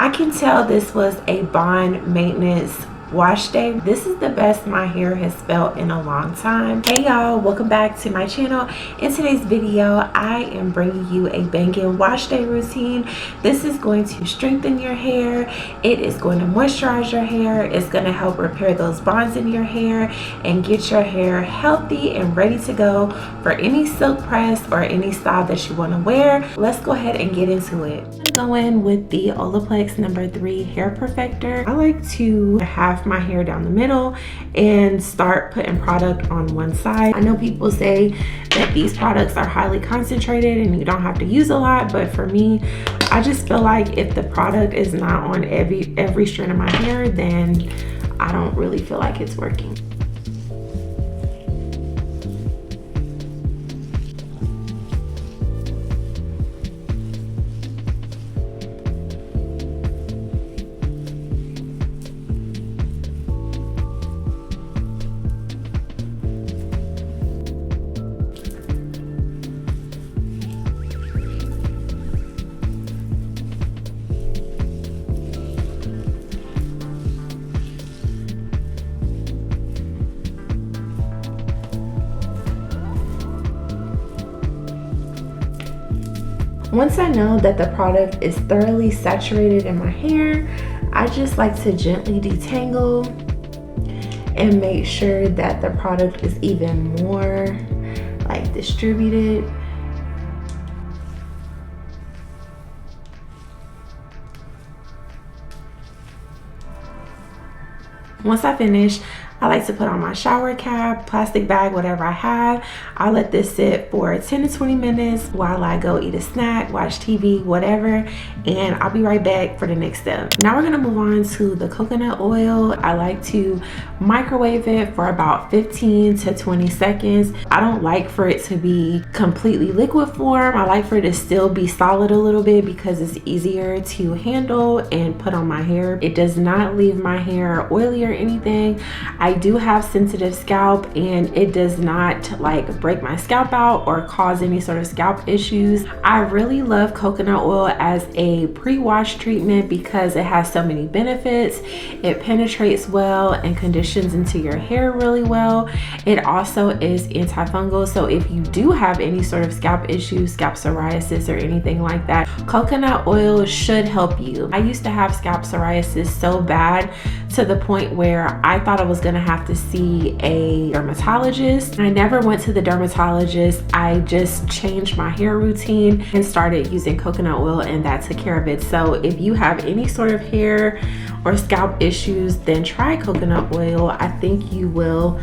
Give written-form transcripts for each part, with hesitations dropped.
I can tell this was a bond maintenance wash day. This is the best my hair has felt in a long time. Hey y'all, welcome back to my channel. In today's video, I am bringing you a banging wash day routine. This is going to strengthen your hair. It is going to moisturize your hair. It's going to help repair those bonds in your hair and get your hair healthy and ready to go for any silk press or any style that you want to wear. Let's go ahead and get into it. I'm going to go in with the Olaplex No. 3 hair perfector. I like to have my hair down the middle and start putting product on one side. I know people say that these products are highly concentrated and you don't have to use a lot, but for me, I just feel like if the product is not on every strand of my hair, then I don't really feel like it's working. Once I know that the product is thoroughly saturated in my hair, I just like to gently detangle and make sure that the product is even more like distributed. Once I finish, I like to put on my shower cap, plastic bag, whatever I have. I'll let this sit for 10 to 20 minutes while I go eat a snack, watch TV, whatever, and I'll be right back for the next step. Now we're gonna move on to the coconut oil. I like to microwave it for about 15 to 20 seconds. I don't like for it to be completely liquid form. I like for it to still be solid a little bit because it's easier to handle and put on my hair. It does not leave my hair oily or anything. I do have sensitive scalp and it does not like break my scalp out or cause any sort of scalp issues. I really love coconut oil as a pre-wash treatment because it has so many benefits. It penetrates well and conditions into your hair really well. It also is antifungal, so if you do have any sort of scalp issues, scalp psoriasis or anything like that, coconut oil should help you. I used to have scalp psoriasis so bad to the point where I thought I was gonna have to see a dermatologist. I never went to the dermatologist. I just changed my hair routine and started using coconut oil, and that took care of it. So if you have any sort of hair or scalp issues, then try coconut oil. I think you will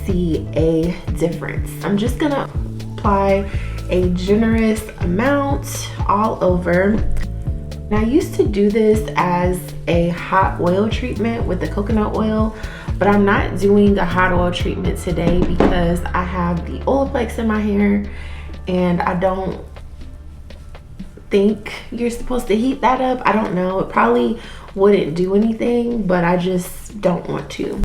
see a difference. I'm just gonna apply a generous amount all over. Now, I used to do this as a hot oil treatment with the coconut oil, but I'm not doing a hot oil treatment today because I have the Olaplex in my hair and I don't think you're supposed to heat that up. I don't know, it probably wouldn't do anything, but I just don't want to.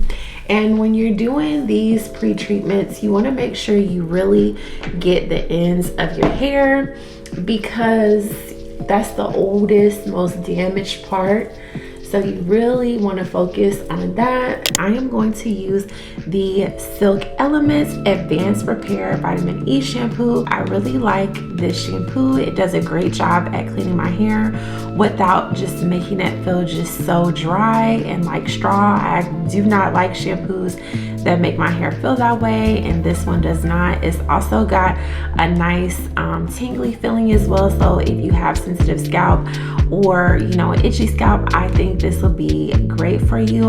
And when you're doing these pre-treatments, you want to make sure you really get the ends of your hair because that's the oldest, most damaged part. So you really want to focus on that. I am going to use the Silk Elements Advanced Repair Vitamin E shampoo. I really like this shampoo. It does a great job at cleaning my hair without just making it feel just so dry and like straw. I do not like shampoos that make my hair feel that way, and this one does not. It's also got a nice tingly feeling as well, so if you have sensitive scalp or an itchy scalp, I think this will be great for you.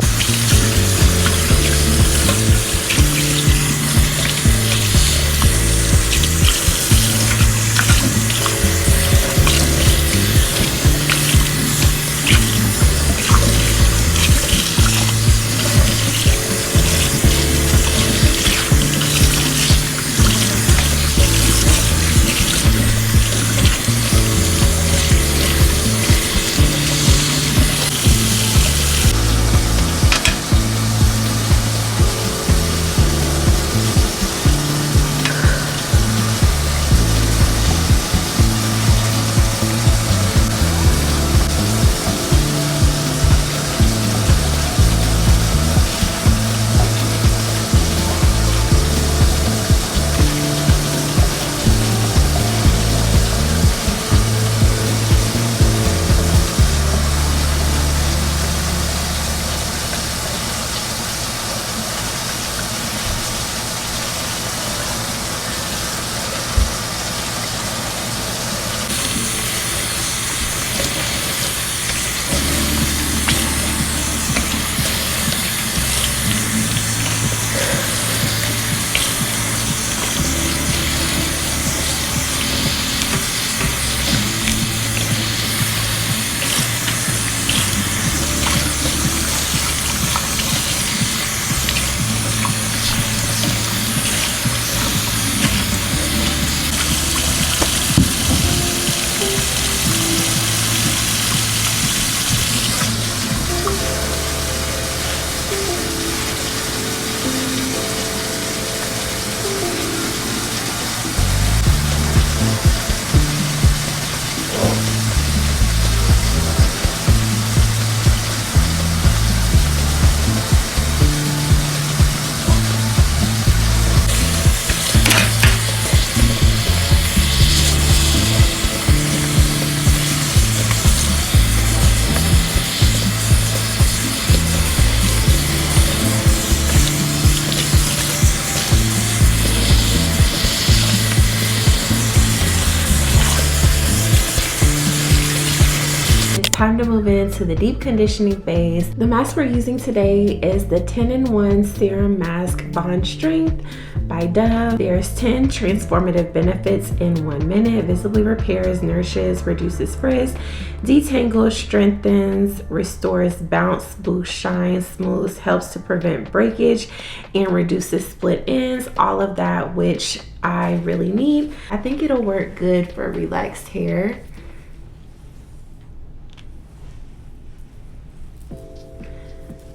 time to move into the deep conditioning phase. The mask we're using today is the 10-in-1 Serum Mask Bond Strength by Dove. There's 10 transformative benefits in 1 minute. Visibly repairs, nourishes, reduces frizz, detangles, strengthens, restores bounce, boosts shine, smooths, helps to prevent breakage, and reduces split ends. All of that which I really need. I think it'll work good for relaxed hair.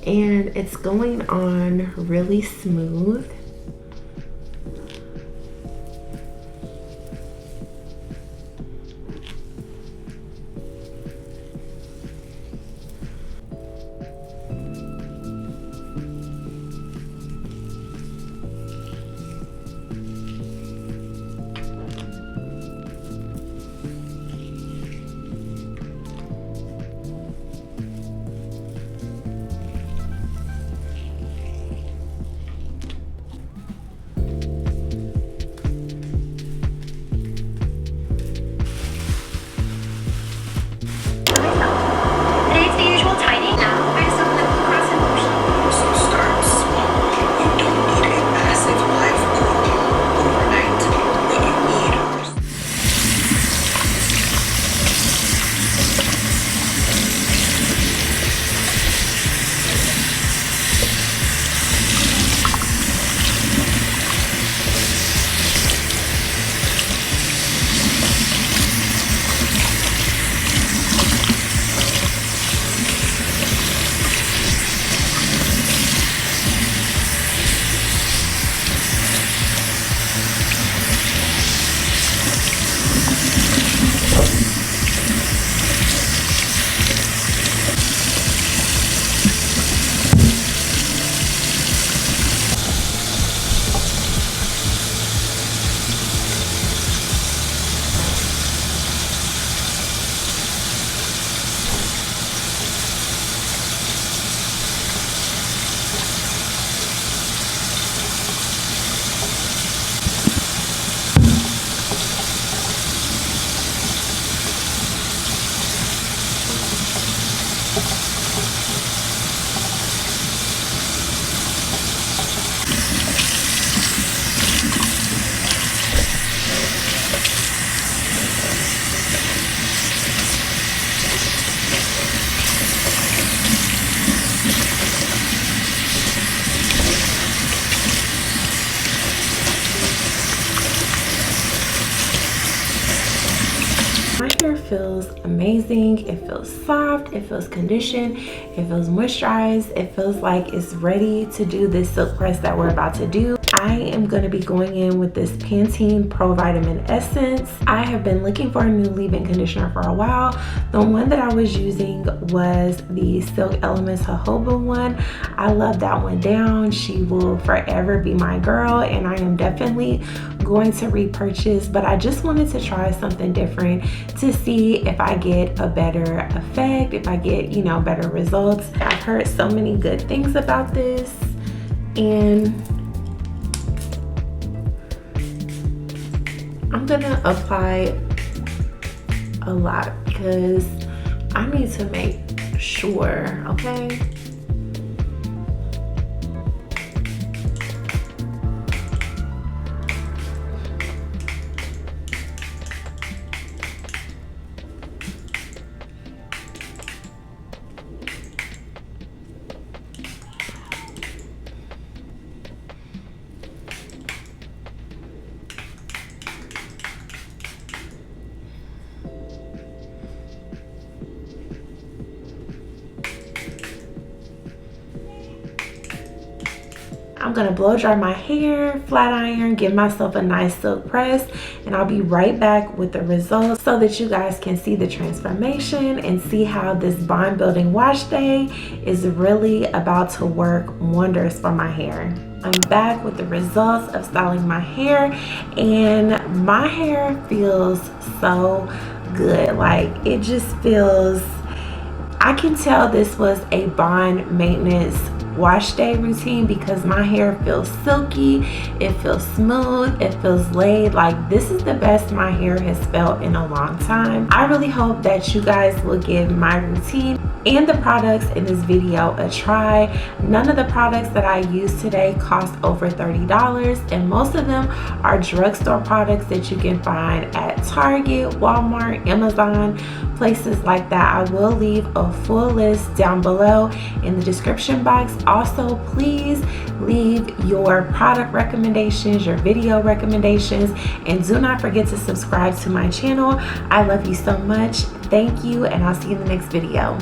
And it's going on really smooth. My hair feels amazing. It feels soft, it feels conditioned, it feels moisturized, it feels like it's ready to do this silk press that we're about to do. I am going to be going in with this Pantene Pro Vitamin Essence. I have been looking for a new leave-in conditioner for a while. The one that I was using was the Silk Elements jojoba one. I love that one down. She will forever be my girl, and I am definitely going to repurchase, but I just wanted to try something different to see if I get a better effect, if I get, you know, better results. I've heard so many good things about this, and I'm gonna apply a lot because I need to make sure, okay? I'm gonna blow dry my hair, flat iron, give myself a nice silk press, and I'll be right back with the results so that you guys can see the transformation and see how this bond building wash day is really about to work wonders for my hair. I'm back with the results of styling my hair, and my hair feels so good. Like, it just feels, I can tell this was a bond maintenance wash day routine because my hair feels silky, it feels smooth, it feels laid. Like, this is the best my hair has felt in a long time. I really hope that you guys will give my routine and the products in this video a try. None of the products that I use today cost over $30, and most of them are drugstore products that you can find at Target, Walmart, Amazon, places like that. I will leave a full list down below in the description box. Also, please leave your product recommendations, your video recommendations, and do not forget to subscribe to my channel. I love you so much. Thank you, and I'll see you in the next video.